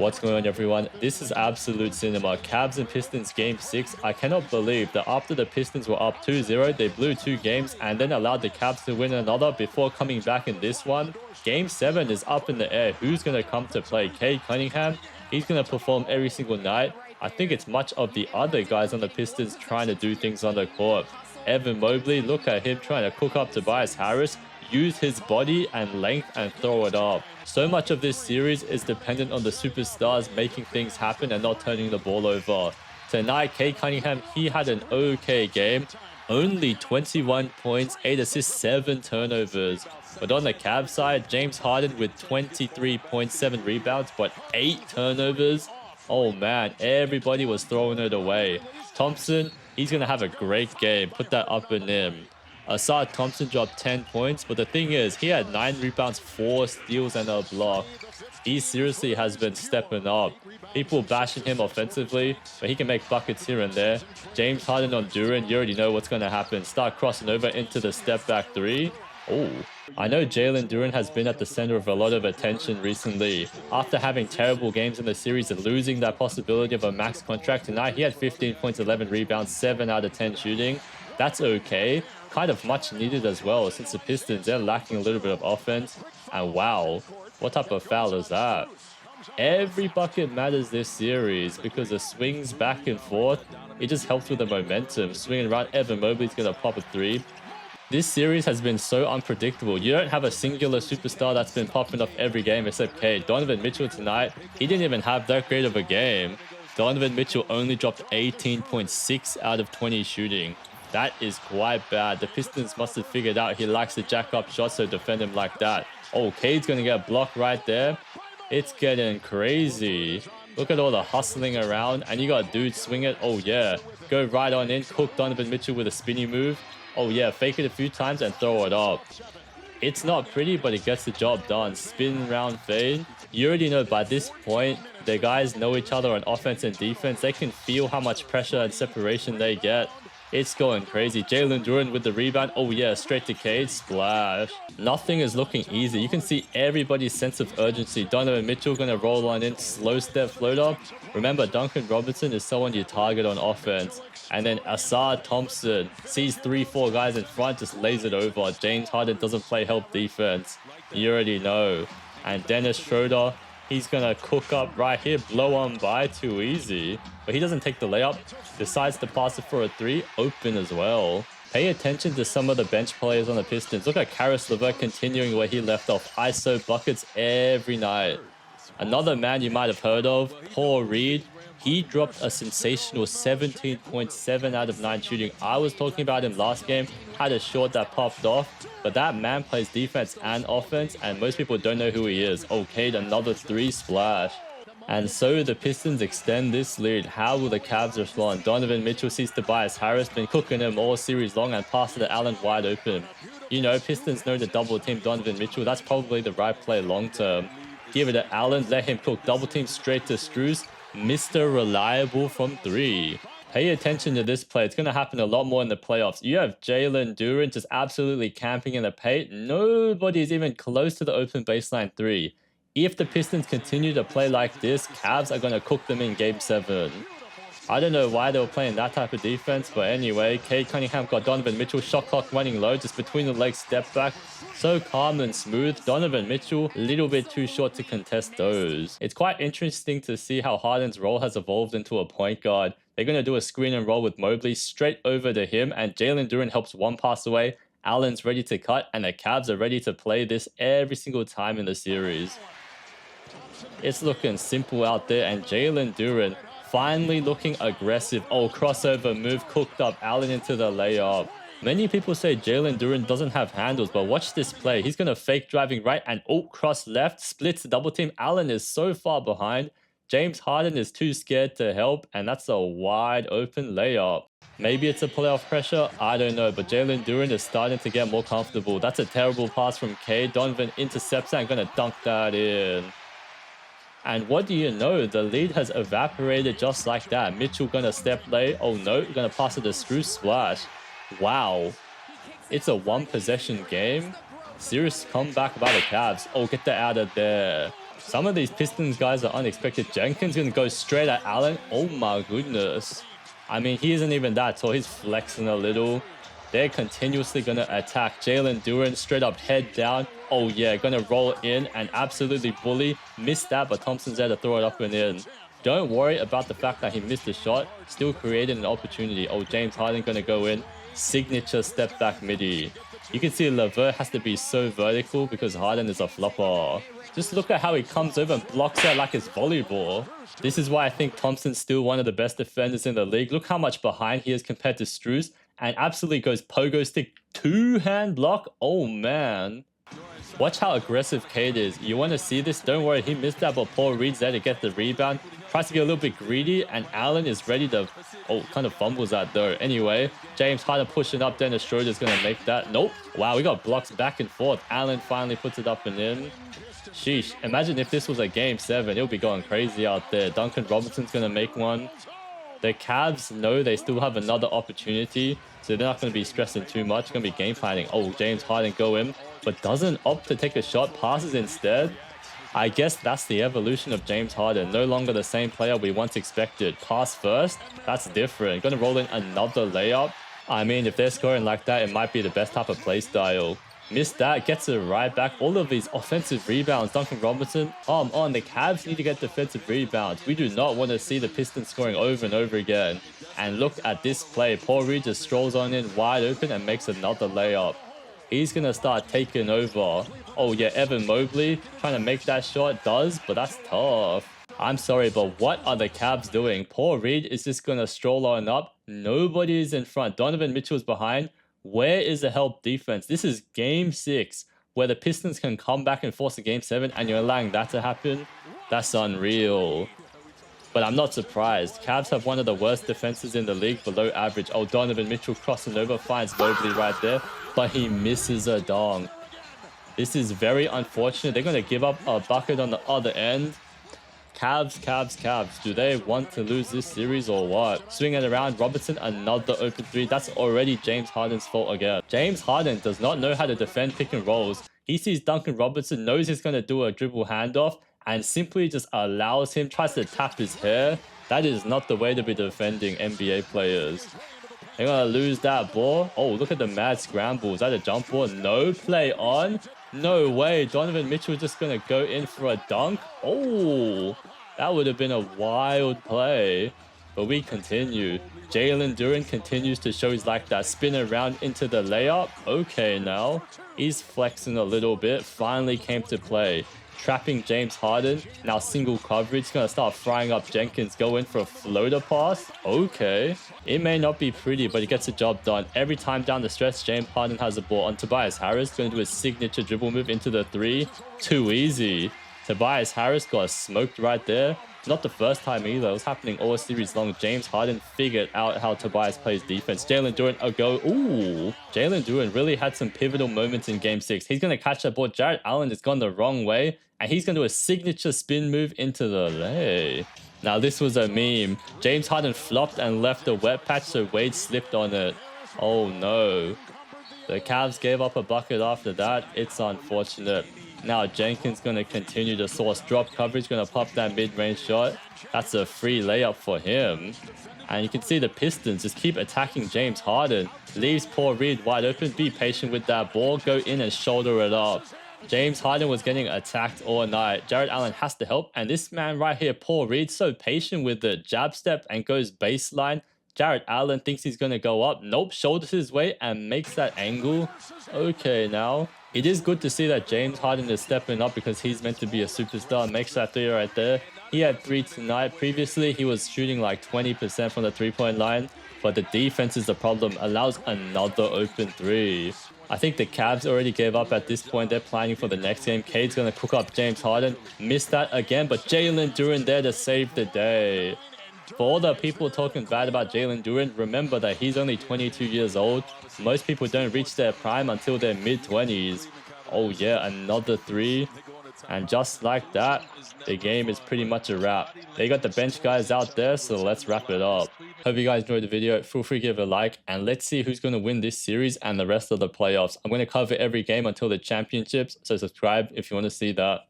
What's going on, everyone? This is absolute cinema. Cavs and Pistons game 6. I cannot believe that after the Pistons were up 2-0, they blew 2 games and then allowed the Cavs to win another before coming back in this one. Game 7 is up in the air. Who's going to come to play? Cade Cunningham? He's going to perform every single night. I think it's much of the other guys on the Pistons trying to do things on the court. Evan Mobley, look at him trying to cook up Tobias Harris. Use his body and length and throw it up. So much of this series is dependent on the superstars making things happen and not turning the ball over. Tonight, Cade Cunningham, he had an okay game. Only 21 points, 8 assists, 7 turnovers. But on the Cavs side, James Harden with 23 points, 7 rebounds, but 8 turnovers. Oh man, everybody was throwing it away. Thompson, he's going to have a great game. Put that up and in. Asad Thompson dropped 10 points, but the thing is, he had 9 rebounds, 4 steals, and a block. He seriously has been stepping up. People bashing him offensively, but he can make buckets here and there. James Harden on Duran, you already know what's going to happen. Start crossing over into the step back 3. Oh, I know Jalen Duran has been at the center of a lot of attention recently. After having terrible games in the series and losing that possibility of a max contract tonight, he had 15 points, 11 rebounds, 7 out of 10 shooting. That's okay. Kind of much needed as well, since the Pistons, they're lacking a little bit of offense. And wow, what type of foul is that? Every bucket matters this series because the swings back and forth, it just helps with the momentum. Swinging around, Evan Mobley's going to pop a 3. This series has been so unpredictable. You don't have a singular superstar that's been popping off every game except Cade. Donovan Mitchell tonight, he didn't even have that great of a game. Donovan Mitchell only dropped 18.6 out of 20 shooting. That is quite bad. The Pistons must have figured out he likes to jack up shots, so defend him like that. Oh, Cade's going to get blocked right there. It's getting crazy. Look at all the hustling around, and you got dudes swing it. Oh, yeah. Go right on in. Cook Donovan Mitchell with a spinny move. Oh, yeah. Fake it a few times and throw it up. It's not pretty, but it gets the job done. Spin round fade. You already know by this point, the guys know each other on offense and defense. They can feel how much pressure and separation they get. It's going crazy. Jalen Duran with the rebound. Oh yeah, straight to Cade. Splash. Nothing is looking easy. You can see everybody's sense of urgency. Donovan Mitchell going to roll on in. Slow step floater. Remember, Duncan Robinson is someone you target on offense. And then Asad Thompson sees 3-4 guys in front, just lays it over. James Harden doesn't play help defense. You already know. And Daniss Schroeder, he's going to cook up right here. Blow on by too easy. But he doesn't take the layup. Decides to pass it for a 3. Open as well. Pay attention to some of the bench players on the Pistons. Look at Caris LeVert continuing where he left off. ISO buckets every night. Another man you might have heard of, Paul Reed. He dropped a sensational 17.7 out of 9 shooting. I was talking about him last game. Had a shot that popped off. But that man plays defense and offense, and most people don't know who he is. Okay, another 3 splash. And so the Pistons extend this lead. How will the Cavs respond? Donovan Mitchell sees Tobias Harris, been cooking him all series long, and passes to Allen wide open. You know, Pistons know to double team Donovan Mitchell. That's probably the right play long term. Give it to Allen, let him cook double team straight to Strus. Mr. Reliable from 3. Pay attention to this play. It's going to happen a lot more in the playoffs. You have Jalen Duran just absolutely camping in the paint. Nobody's even close to the open baseline 3. If the Pistons continue to play like this, Cavs are going to cook them in Game 7. I don't know why they were playing that type of defense, but anyway, Cade Cunningham got Donovan Mitchell, shot clock running low, just between the legs, step back. So calm and smooth. Donovan Mitchell, a little bit too short to contest those. It's quite interesting to see how Harden's role has evolved into a point guard. They're going to do a screen and roll with Mobley straight over to him, and Jalen Duran helps one pass away. Allen's ready to cut, and the Cavs are ready to play this every single time in the series. It's looking simple out there, and Jalen Duran finally looking aggressive. Oh, crossover move, cooked up Allen into the layup. Many people say Jalen Duran doesn't have handles, but watch this play. He's going to fake driving right and cross left, splits the double team. Allen is so far behind. James Harden is too scared to help, and that's a wide open layup. Maybe it's a playoff pressure, I don't know, but Jalen Duran is starting to get more comfortable. That's a terrible pass from Cade. Donovan intercepts and going to dunk that in. And what do you know? The lead has evaporated just like that. Mitchell gonna step late. Oh no, gonna pass it to Strus, splash. Wow. It's a 1 possession game. Serious comeback by the Cavs. Oh, get that out of there. Some of these Pistons guys are unexpected. Jenkins going to go straight at Allen. Oh my goodness. I mean, he isn't even that tall. He's flexing a little. They're continuously going to attack. Jalen Duren straight up head down. Oh yeah, going to roll in and absolutely bully. Missed that, but Thompson's there to throw it up and in. Don't worry about the fact that he missed a shot. Still created an opportunity. Oh, James Harden going to go in. Signature step back midi. You can see Levert has to be so vertical because Harden is a flopper. Just look at how he comes over and blocks out like it's volleyball. This is why I think Thompson's still one of the best defenders in the league. Look how much behind he is compared to Strus. And absolutely goes pogo stick two-hand block. Oh, man. Watch how aggressive Cade is. You want to see this? Don't worry, he missed that, but Paul Reed's there to get the rebound. Tries to get a little bit greedy, and Allen is ready to... Oh, kind of fumbles that though. Anyway, James Harden pushing up. Dennis Schroeder's going to make that. Nope. Wow, we got blocks back and forth. Allen finally puts it up and in. Sheesh. Imagine if this was a game 7. It'll be going crazy out there. Duncan Robinson's going to make one. The Cavs know they still have another opportunity, so they're not going to be stressing too much. It's going to be game planning. Oh, James Harden go in, but doesn't opt to take a shot, passes instead. I guess that's the evolution of James Harden. No longer the same player we once expected. Pass first, that's different. Going to roll in another layup. I mean, if they're scoring like that, it might be the best type of play style. Missed that, gets it right back. All of these offensive rebounds. Duncan Robinson, on. The Cavs need to get defensive rebounds. We do not want to see the Pistons scoring over and over again. And look at this play. Paul Reed just strolls on in wide open and makes another layup. He's going to start taking over. Oh yeah, Evan Mobley trying to make that shot. Does, but that's tough. I'm sorry, but what are the Cavs doing? Paul Reed is just going to stroll on up. Nobody is in front. Donovan Mitchell's behind. Where is the help defense? This is game 6, where the Pistons can come back and force a game 7, and you're allowing that to happen? That's unreal. But I'm not surprised. Cavs have one of the worst defenses in the league, below average. Oh, Donovan Mitchell crossing over, finds Mobley right there, but he misses a dunk. This is very unfortunate. They're going to give up a bucket on the other end. Cavs. Do they want to lose this series or what? Swing it around. Robertson, another open 3. That's already James Harden's fault again. James Harden does not know how to defend pick and rolls. He sees Duncan Robinson, knows he's going to do a dribble handoff, and simply just allows him, tries to tap his hair. That is not the way to be defending NBA players. They're going to lose that ball. Oh, look at the mad scramble. Is that a jump ball? No play on. No way. Donovan Mitchell just going to go in for a dunk. Oh, that would have been a wild play. But we continue. Jalen Duren continues to show he's like that. Spin around into the layup. Okay, now he's flexing a little bit. Finally came to play. Trapping James Harden. Now single coverage. Going to start frying up Jenkins. Go in for a floater pass. Okay. It may not be pretty, but it gets the job done. Every time down the stretch, James Harden has the ball on Tobias Harris. Going to do a signature dribble move into the 3. Too easy. Tobias Harris got smoked right there. Not the first time either. It was happening all series long. James Harden figured out how Tobias plays defense. Jalen Duren a go. Ooh. Jalen Duren really had some pivotal moments in game 6. He's going to catch that ball. Jarrett Allen has gone the wrong way. And he's going to do a signature spin move into the lay. Now this was a meme. James Harden flopped and left a wet patch, so Wade slipped on it. Oh no. The Cavs gave up a bucket after that. It's unfortunate. Now Jenkins going to continue to source drop coverage. Going to pop that mid-range shot. That's a free layup for him. And you can see the Pistons just keep attacking James Harden. Leaves Paul Reed wide open. Be patient with that ball. Go in and shoulder it up. James Harden was getting attacked all night. Jarrett Allen has to help. And this man right here, Paul Reed, so patient with the jab step and goes baseline. Jarrett Allen thinks he's going to go up. Nope, shoulders his way and makes that angle. Okay, now. It is good to see that James Harden is stepping up because he's meant to be a superstar. Makes that 3 right there. He had 3 tonight. Previously, he was shooting like 20% from the 3-point line. But the defense is the problem. Allows another open 3. I think the Cavs already gave up at this point. They're planning for the next game. Cade's going to cook up James Harden. Missed that again, but Jalen Duren there to save the day. For all the people talking bad about Jalen Duren, remember that he's only 22 years old. Most people don't reach their prime until their mid-20s. Oh yeah, another 3. And just like that, the game is pretty much a wrap. They got the bench guys out there, so let's wrap it up. Hope you guys enjoyed the video. Feel free to give it a like, and let's see who's going to win this series and the rest of the playoffs. I'm going to cover every game until the championships, so subscribe if you want to see that.